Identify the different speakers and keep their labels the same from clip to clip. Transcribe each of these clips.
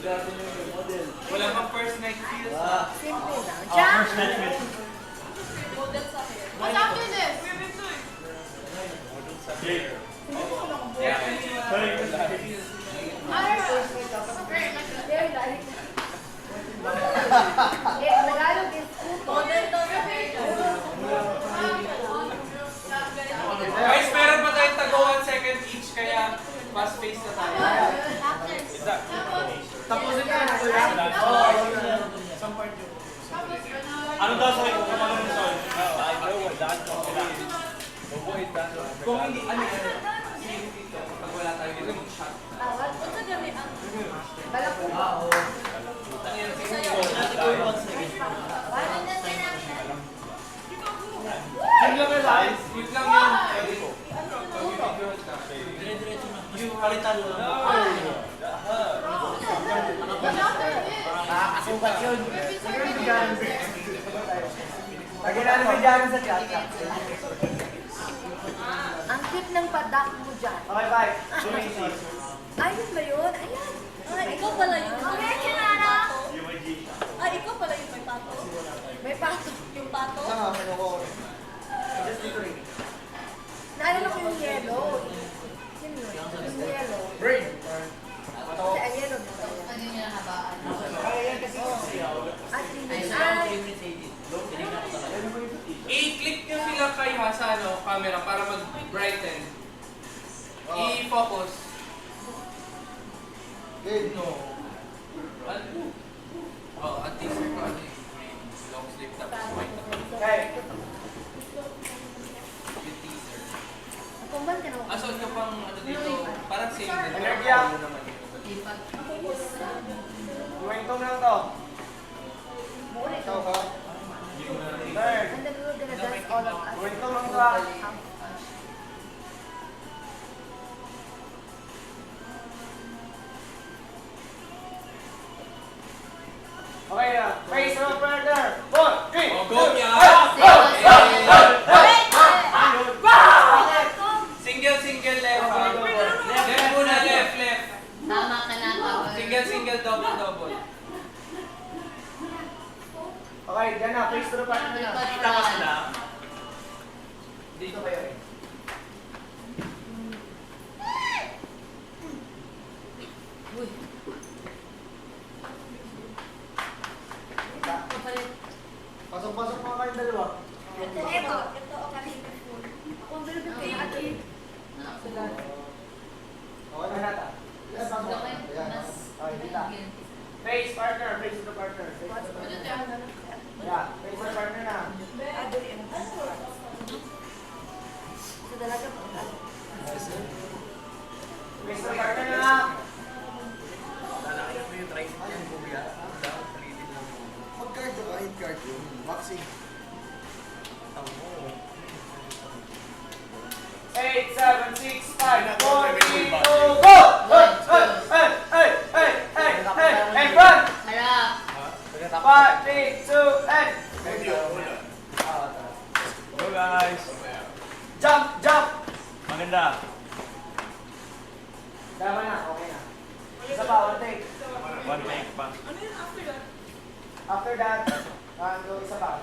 Speaker 1: Wala kang first night feels.
Speaker 2: Simple lang.
Speaker 3: First night feels.
Speaker 4: What's after this? We're been doing.
Speaker 2: Very light. Tagalog is
Speaker 1: Guys, meron pa tayong tago 1 second each, kaya fast pace na tayo.
Speaker 3: Tapusin ka na. Ano daw sa ikaw? Ano daw sa
Speaker 1: Kung hindi, ano yan? Pag wala tayo dito, mag-shot.
Speaker 2: tawag. Balak po.
Speaker 1: Yun lang yun, guys. Yun lang yun. Pag-video ka.
Speaker 3: Yung palitan mo.
Speaker 2: Kasukat yun.
Speaker 5: Lagi na naman dyan sa chat.
Speaker 2: Ang tip ng padak mo dyan.
Speaker 5: Okay, bye.
Speaker 2: Ayun ba yun? Ayan.
Speaker 4: Ikaw pala yun.
Speaker 2: Okay, kinara.
Speaker 4: Ay, ikaw pala yung may pato.
Speaker 2: May pato.
Speaker 4: Yung pato?
Speaker 5: Saan ka? Ano ko? Just decorate.
Speaker 2: Naalala ko yung yellow. Yun yun. Yung yellow.
Speaker 5: Brain.
Speaker 2: Kasi ang yellow na tayo.
Speaker 4: Ano yung nahabaan?
Speaker 5: Kaya yan kasi
Speaker 2: At hindi.
Speaker 1: I-click nyo sila kay ha sa camera para mag-brighten. I-focus.
Speaker 5: Good.
Speaker 1: No. Ano? Oh, at least ano yung long sleeve tapos white na.
Speaker 5: Okay.
Speaker 1: Yung teaser.
Speaker 2: Kumban ka na.
Speaker 1: Aso ka pang ano dito, parang same din.
Speaker 5: Energy ah.
Speaker 1: Ano naman yun.
Speaker 5: Kwentong lang to.
Speaker 2: Mura
Speaker 5: Ikaw
Speaker 2: ito.
Speaker 5: ka. Third.
Speaker 2: And then we're gonna dance all of us.
Speaker 5: Kwentong lang to ah. Okay na. Face of partner. 4, 3,
Speaker 1: Oh, go niya! Single, left. Left muna, left.
Speaker 4: Tama ka na, tama.
Speaker 1: Single, double.
Speaker 5: Okay, dyan na. Face to the partner na.
Speaker 3: Kita ka sila.
Speaker 5: Dito kayo eh.
Speaker 4: Uy. Kapalit.
Speaker 5: Pasok-pasok mga kayong dalawa.
Speaker 2: Ito, o kami. Ako ang bilibig kayo. Ate.
Speaker 5: Okay na nata. Yes, pasok. Ayan. Okay, kita. Face partner. Face to the partner. Face to the partner. Yeah, face to the partner na.
Speaker 2: Sa dalaga po.
Speaker 5: Face to the partner na.
Speaker 6: Mag-card ka kahit card yun. Boxing.
Speaker 5: 8, 7, 6, 5, 4, 3, 2, go! Hey, front!
Speaker 4: Harap.
Speaker 5: 5, 3, 2, and...
Speaker 3: Go guys.
Speaker 5: Jump!
Speaker 3: Maganda.
Speaker 5: Tama na, okay na. Isa pa, one take.
Speaker 3: One take pa.
Speaker 5: After that, go isa pa.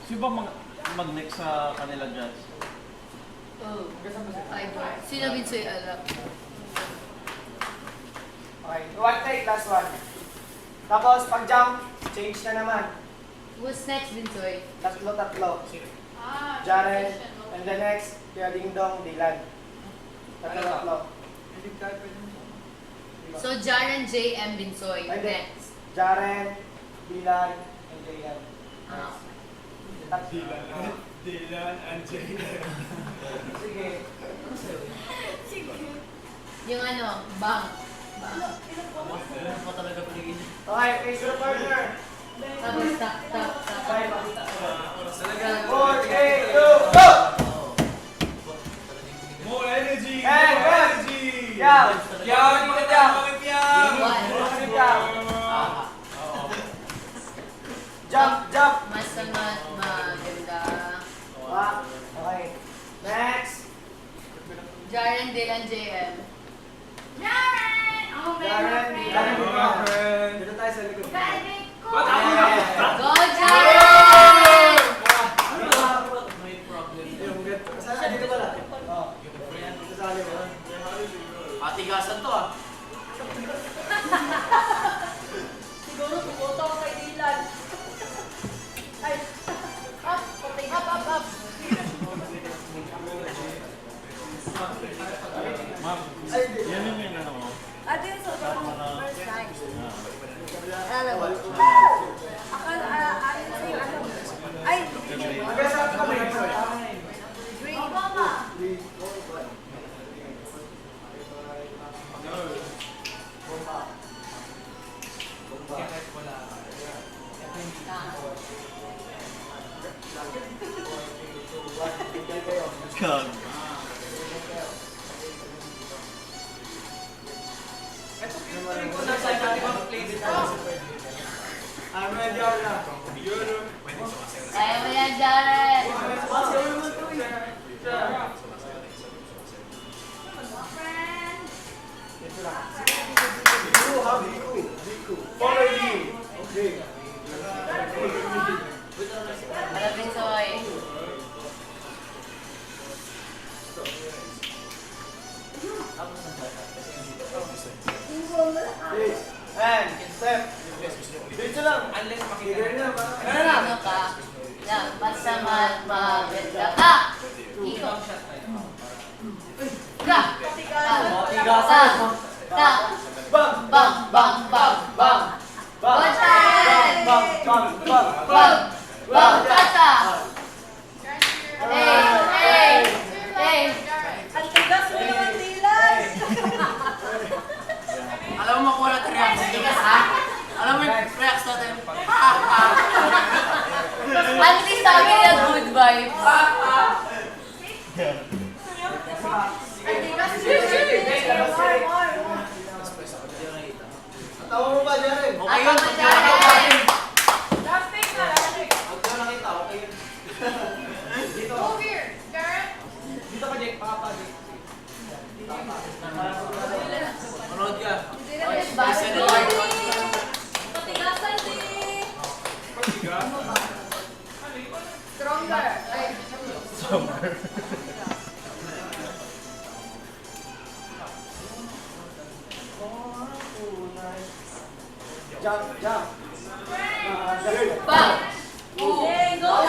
Speaker 3: Sino ba mag-next sa kanila judge?
Speaker 4: Oh. Ay, sino Binsoy alam?
Speaker 5: Okay, one take, last one. Tapos, pag jump, change na naman.
Speaker 4: Who's next, Binsoy?
Speaker 5: Tatlo. Jaren, and the next, Kuya Ding Dong, Dylan. Tatlo.
Speaker 4: So, Jaren, JM, Binsoy.
Speaker 5: Ay, hindi.
Speaker 4: Next.
Speaker 5: Jaren, Dylan, and JM.
Speaker 4: Ah.
Speaker 3: Dylan and Jayden.
Speaker 5: Sige.
Speaker 4: Yung ano, bang.
Speaker 3: Ako talaga paligid.
Speaker 5: Okay, face to the partner.
Speaker 4: Tapos, tak.
Speaker 5: 4, 3, 2, go!
Speaker 3: More energy!
Speaker 5: And
Speaker 3: More
Speaker 5: run!
Speaker 3: energy!
Speaker 5: Yeah!
Speaker 1: Yan, maganda, maganda.
Speaker 4: One.
Speaker 5: Jump!
Speaker 4: Mas maganda.
Speaker 5: Okay. Next.
Speaker 4: Jaren, Dylan, JM.
Speaker 2: Jaren! Ako
Speaker 5: Jaren,
Speaker 3: Jaren, Jaren.
Speaker 5: dito tayo sa likod.
Speaker 2: Galing ko!
Speaker 4: Go, Jaren!
Speaker 1: May problem.
Speaker 5: Saan? Dito pala. Oo. Sasali mo.
Speaker 1: Patigasan to ah.
Speaker 2: Siguro tumuto ako kay Dylan. Ay, up, up.
Speaker 3: Ma'am, yan yung ano mo.
Speaker 2: Ate, yung sa first time.
Speaker 3: Ah.
Speaker 2: Alam mo? Akala, ayon sa'yo, ano? Ay,
Speaker 5: Magkasama kami.
Speaker 2: green mama.
Speaker 1: Kahit wala.
Speaker 3: Kag.
Speaker 1: Ito pinatuloy ko na sa natin mga play dito.
Speaker 5: Medyo na.
Speaker 4: Kaya mo yan, Jaren!
Speaker 5: Follow me. Okay.
Speaker 4: Malapit soy.
Speaker 5: Please. And step. Dito lang.
Speaker 1: Unless
Speaker 5: Figure
Speaker 1: makita
Speaker 5: na ba?
Speaker 4: Ano ka? Lang, masama't maganda ka! Ikaw. Ka!
Speaker 5: Tigasan.
Speaker 4: Ka!
Speaker 5: Bang.
Speaker 4: Bang! Bang! Bang! Bang!
Speaker 5: Bang.
Speaker 4: Go, Jaren!
Speaker 5: Bang. Bang. Bang.
Speaker 4: Bang! Bang! Tata! Hey! Hey! Hey!
Speaker 2: Ang tigas mo naman, Dylan.
Speaker 1: Alam mo makuha natin reaction.
Speaker 4: Tigas, ha?
Speaker 1: Alam mo yung reaction natin.
Speaker 4: At least sabi niya good vibes.
Speaker 2: Ang tigas mo naman, More.
Speaker 5: Tawa mo ba, Jaren?
Speaker 1: Okay
Speaker 4: Ay,
Speaker 1: yun.
Speaker 4: ako, Jaren!
Speaker 2: Last pick na, last pick.
Speaker 5: Huwag ko nakita, okay yun. Dito.
Speaker 2: Go here, Jaren.
Speaker 5: Dito ka, Jake. Pakapagay.
Speaker 1: Manood ka.
Speaker 4: Basketball!
Speaker 2: Patigasan din. Stronger. Ay,
Speaker 5: Jump, jump. Jaren.
Speaker 4: Bang!
Speaker 2: Yay, go!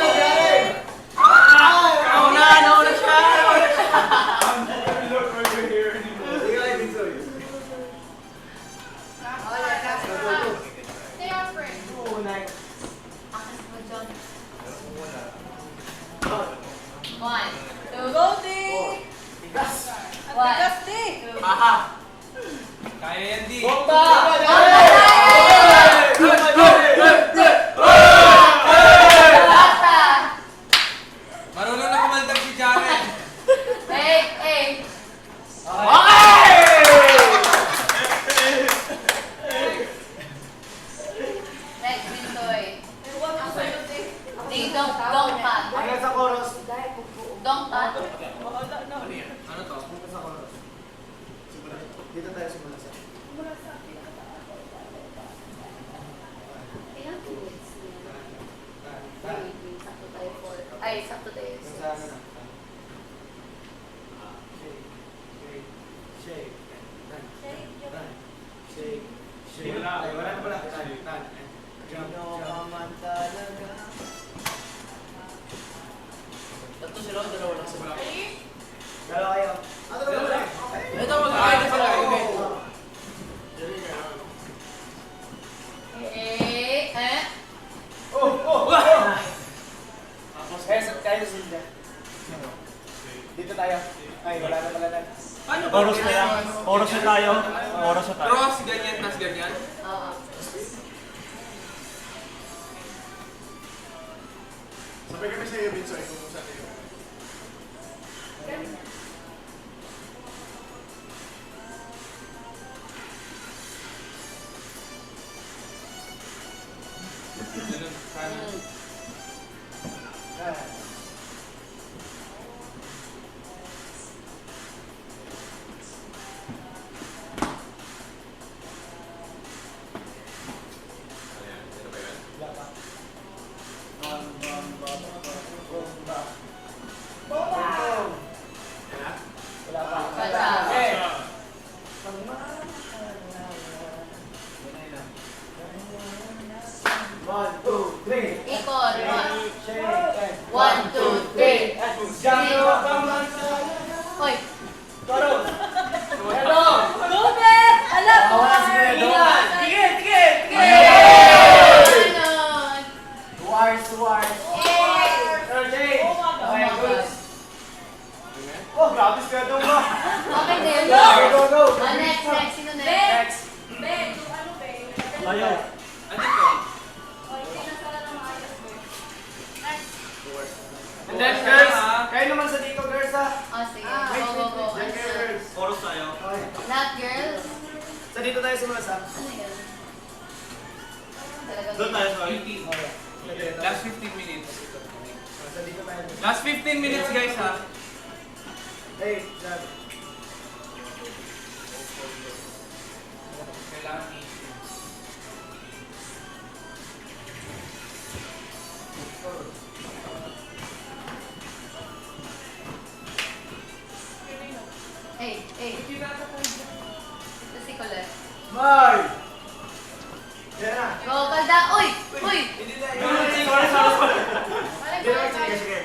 Speaker 1: Nauna siya.
Speaker 5: Sige, ay, dito.
Speaker 2: Stay on frame.
Speaker 5: Unay.
Speaker 4: One, two,
Speaker 2: Go, D.
Speaker 5: Tigas.
Speaker 2: Ang
Speaker 4: One.
Speaker 2: tigas, D.
Speaker 1: Aha. Kaya yan di.
Speaker 5: Bomba!
Speaker 4: Tata!
Speaker 1: Marunong na kumaldag si Jaren.
Speaker 4: Hey! Hey! Next, Bintoy.
Speaker 2: Ewan ko sa'yo, D.
Speaker 4: Di, dong pat.
Speaker 5: Hanggang sa chorus.
Speaker 4: Dong pat.
Speaker 1: Ano to?
Speaker 5: Hanggang sa chorus. Dito tayo simula sa.
Speaker 4: Ilang kids niya? Sakto tayo for... Ay, sakto tayo.
Speaker 5: Sa ano na. Shake. Shake. Shake. Shake. Ay, wala na pala. Tan. Sino ka man talaga.
Speaker 1: Tatlo sila, dalawa lang sila.
Speaker 5: Dalawa kayo. Ano ba?
Speaker 1: Ito, mag-aay na pala.
Speaker 4: Eh?
Speaker 5: Oh! Tapos, kayo sila. Dito tayo. Ay, wala na pala na.
Speaker 1: Paano ba?
Speaker 3: Oras na yan. Oras na tayo. Oras na tayo.
Speaker 1: Cross, ganyan, tas ganyan.
Speaker 4: Oo.
Speaker 6: Sabay kami sa iyo, Vinso, ikaw kung saan iyo.
Speaker 1: Ganun, kanan.
Speaker 5: Yung ba?
Speaker 4: Okay na yun.
Speaker 5: Go, go, go.
Speaker 4: Next, next. Sino next?
Speaker 5: Next.
Speaker 2: Ben, yung ano, Ben?
Speaker 3: Tayo.
Speaker 1: Andito.
Speaker 2: O, hindi na sala ng maayos, Ben. Next.
Speaker 5: And then, girls, kayo naman sa dito, girls, ha?
Speaker 4: Oh, sige.
Speaker 2: Ah,
Speaker 4: Go, go, go.
Speaker 5: Diyan
Speaker 4: Ano
Speaker 5: kayo,
Speaker 4: na?
Speaker 5: girls.
Speaker 3: Chorus tayo.
Speaker 5: Okay.
Speaker 4: Lahat girls?
Speaker 5: Sa dito tayo simulas, ha?
Speaker 4: Ano yan? Talaga
Speaker 3: Doon tayo, sorry.
Speaker 1: Last 15 minutes.
Speaker 5: Sa dito tayo.
Speaker 1: Last 15 minutes guys ha.
Speaker 5: Hey, Dad.
Speaker 1: Kailangan i-
Speaker 4: Hey, hey. Ito si Colette.
Speaker 5: Mar! Yan na.
Speaker 4: Go, Kalda. Uy! Uy!
Speaker 5: Hindi na.
Speaker 3: Sorry, sorry.
Speaker 5: Hindi na, sige, sige.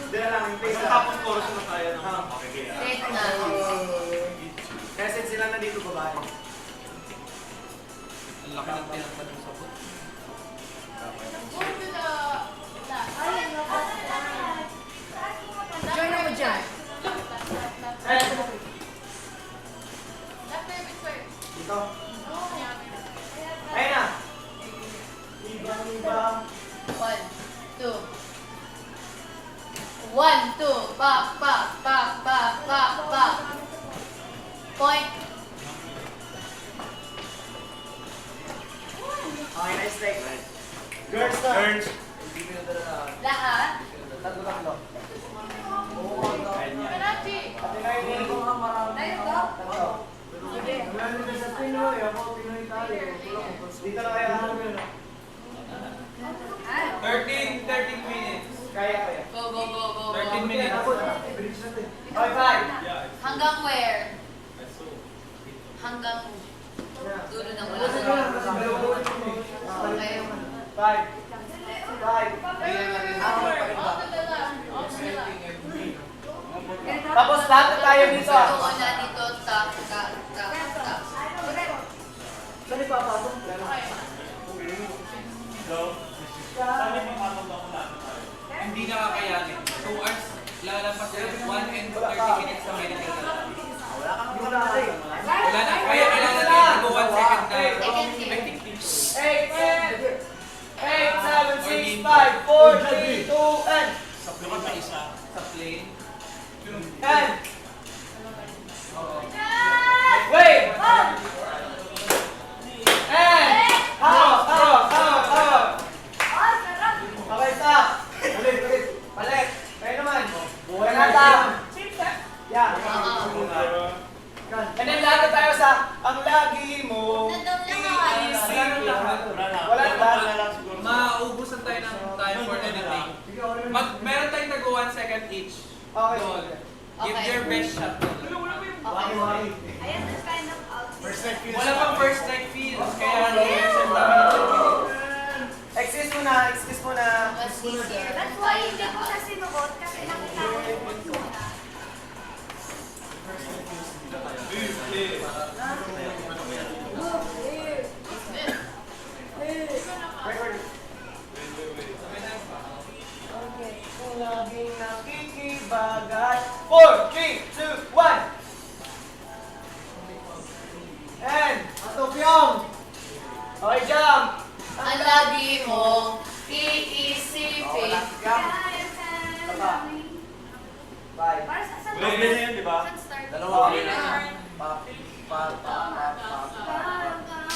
Speaker 5: Hindi na lang, yung face lang.
Speaker 3: Tapos chorus na tayo ng okay.
Speaker 4: Set na.
Speaker 5: Kaya since sila nandito babae.
Speaker 1: Ang laki ng tinatad ng sabot.
Speaker 2: Join ako dyan.
Speaker 5: Dito. Ayun na. Ibang-ibang.
Speaker 4: 1, 2. 1, 2. Back, back, back, back, back, back. Point.
Speaker 5: Okay, nice take. Girls na.
Speaker 3: Turns.
Speaker 4: Lahat.
Speaker 5: Tatlo-tatlo.
Speaker 3: Ayun yan.
Speaker 5: Ate na yun.
Speaker 2: Ayun, go.
Speaker 5: Tatlo.
Speaker 2: Sige.
Speaker 5: Wala nito sa Pinoy. Ako, Pinoy tayo. Dito na kaya ako yun.
Speaker 1: 13 minutes.
Speaker 5: Kaya, kaya.
Speaker 4: Go, go, go, go, go.
Speaker 1: 13 minutes.
Speaker 5: Bilis natin. Okay, five.
Speaker 4: Hanggang where? Hanggang dulo ng wala. Okay.
Speaker 5: Five. Five. Tapos lahat na tayo dito.
Speaker 4: Ito na dito. Tap, tap, tap, tap.
Speaker 5: Saan ipapasok?
Speaker 3: Go. Saan yung papatong ba kung lahat tayo?
Speaker 1: Hindi nakakayanin. 2 hours. Lalapas yun. 1 and 30 minutes sa medical na lang.
Speaker 5: Dito na tayo.
Speaker 1: Wala na. Kaya kailangan natin mag 1 second na.
Speaker 4: Second here.
Speaker 5: 8, 7, 6, 5, 4, 3, 2, and.
Speaker 3: Sa play pa isa.
Speaker 1: Sa plane.
Speaker 5: And. Wait! And. Hawak. Okay, stop. Ulit. Balik. Kayo naman. Buhay natin. Yeah. And then lahat na tayo sa ang lagi mo.
Speaker 1: Iisip lahat.
Speaker 5: Wala na lahat.
Speaker 3: Wala lang siguro.
Speaker 1: Maubusan tayo ng time for editing. Meron tayong tag 1 second each.
Speaker 5: Okay.
Speaker 1: Doon. Give
Speaker 4: Okay.
Speaker 1: your best shot.
Speaker 4: Okay.
Speaker 2: Ayan, this kind of outfit.
Speaker 6: First night feels.
Speaker 1: Wala pang first strike feels. Kaya reaction namin ng 10 minutes.
Speaker 5: Excuse muna.
Speaker 4: Mas easier.
Speaker 2: That's why hindi ko siya sinuot kasi nakita ko yung bunso.
Speaker 5: Record. Okay. Kung laging nakikibagay. 4, 3, 2, 1. And. Atopyong. Okay, jump.
Speaker 4: Ang lagi mo iisipin.
Speaker 5: Five.
Speaker 2: Para sa saan?
Speaker 3: Ulit na yun, di ba?
Speaker 5: Dalawa.
Speaker 2: Parang kaya bang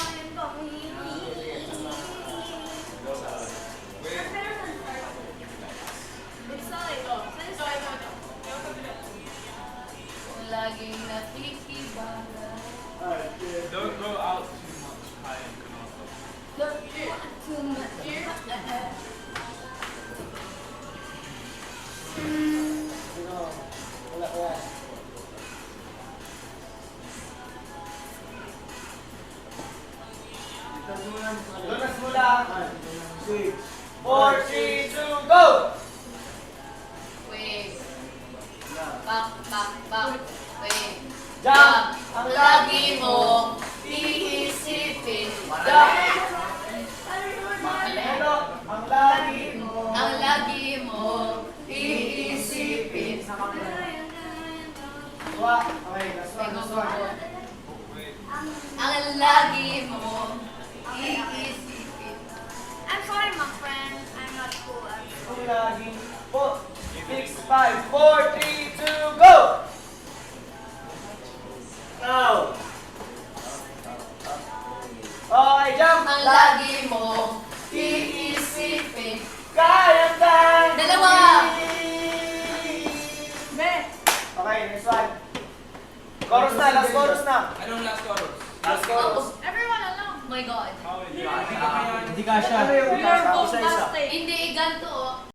Speaker 4: Kung laging nakikibagay.
Speaker 1: Don't go out too much. Kaya ko na ako.
Speaker 2: too much.
Speaker 5: Wala ko yan. Doon na simula. 4, 3, 2, go!
Speaker 4: Wait. Back. Wait.
Speaker 5: Jump!
Speaker 4: Ang lagi mo iisipin.
Speaker 5: Jump! Hello! Ang lagi mo.
Speaker 4: Ang lagi mo iisipin.
Speaker 5: Okay, last one, last one.
Speaker 4: Ang lagi mo iisipin.
Speaker 2: I'm sorry, my friend. I'm not cool.
Speaker 5: Kung laging po. 6, 5, 4, 3, 2, go! Now! Okay, jump!
Speaker 4: Ang lagi mo iisipin.
Speaker 5: Kaya tayo!
Speaker 4: Dalawa!
Speaker 5: Okay, next one. Chorus na, last chorus na.
Speaker 1: Anong last chorus?
Speaker 5: Last chorus.
Speaker 2: Everyone alone.
Speaker 4: Oh my God.
Speaker 3: Hindi ka siya.
Speaker 5: Ano yung isa-isa?
Speaker 4: Hindi, ganito oh.